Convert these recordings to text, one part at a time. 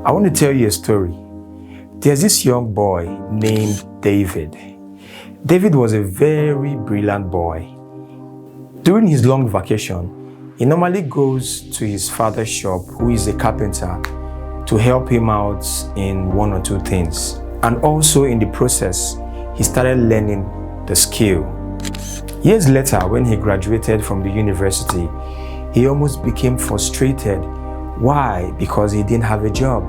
I want to tell you a story. There's this young boy named David. David was a very brilliant boy. During his long vacation, he normally goes to his father's shop, who is a carpenter, to help him out in one or two things. And also in the process, he started learning the skill. Years later, when he graduated from the university, he almost became frustrated. Why? Because he didn't have a job.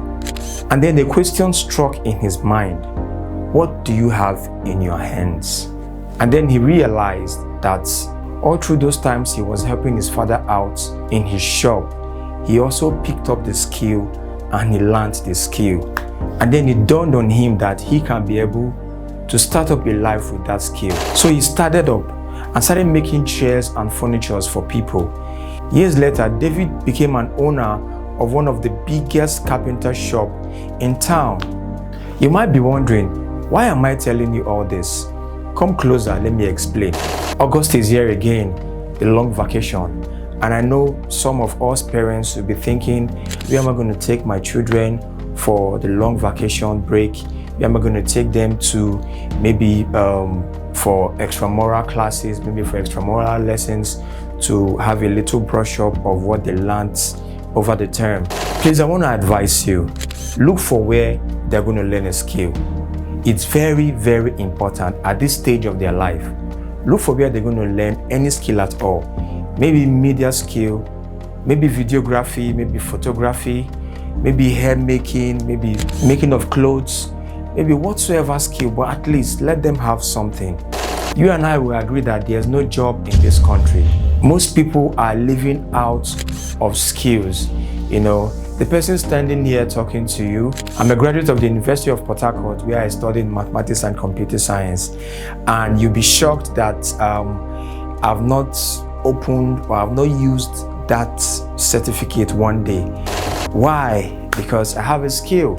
And then the question struck in his mind, what do you have in your hands? And then he realized that all through those times he was helping his father out in his shop, he also picked up the skill and he learned the skill. And then it dawned on him that he can be able to start up a life with that skill. So he started up and started making chairs and furniture for people. Years later, David became an owner of one of the biggest carpenter shop in town. You might be wondering, why am I telling you all this? Come closer, let me explain. August is here again, the long vacation. And I know some of us parents will be thinking, where am I going to take my children for the long vacation break? Where am I going to take them to maybe for extramural classes, maybe for extramural lessons, to have a little brush up of what they learned over the term? Please, I want to advise you, look for where they're going to learn a skill. It's very, very important at this stage of their life. Look for where they're going to learn any skill at all. Maybe media skill, maybe videography, maybe photography, maybe hair making, maybe making of clothes, maybe whatsoever skill, but at least let them have something. You and I will agree that there's no job in this country. Most people are living out of skills. You know, the person standing here talking to you, I'm a graduate of the University of Port Harcourt, where I studied mathematics and computer science. And you'll be shocked that I've not opened or I've not used that certificate one day. Why? Because I have a skill.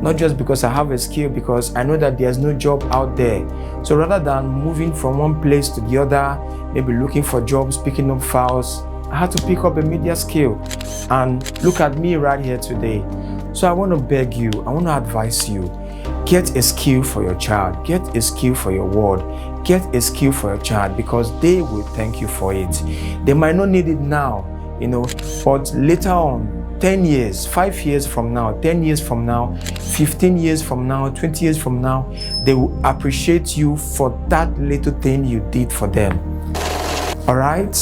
Not just because I have a skill, because I know that there's no job out there. So rather than moving from one place to the other, maybe looking for jobs, picking up files, I had to pick up a media skill. And look at me right here today. So I want to beg you, I want to advise you, get a skill for your child, get a skill for your ward, get a skill for your child, because they will thank you for it. They might not need it now, you know, but later on, 10 years, 5 years from now, 10 years from now, 15 years from now, 20 years from now, they will appreciate you for that little thing you did for them. All right?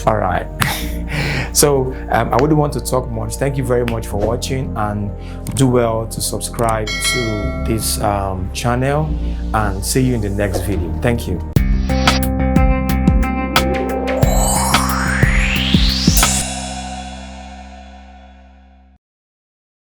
All right. So I wouldn't want to talk much. Thank you very much for watching, and do well to subscribe to this channel, and see you in the next video. Thank you.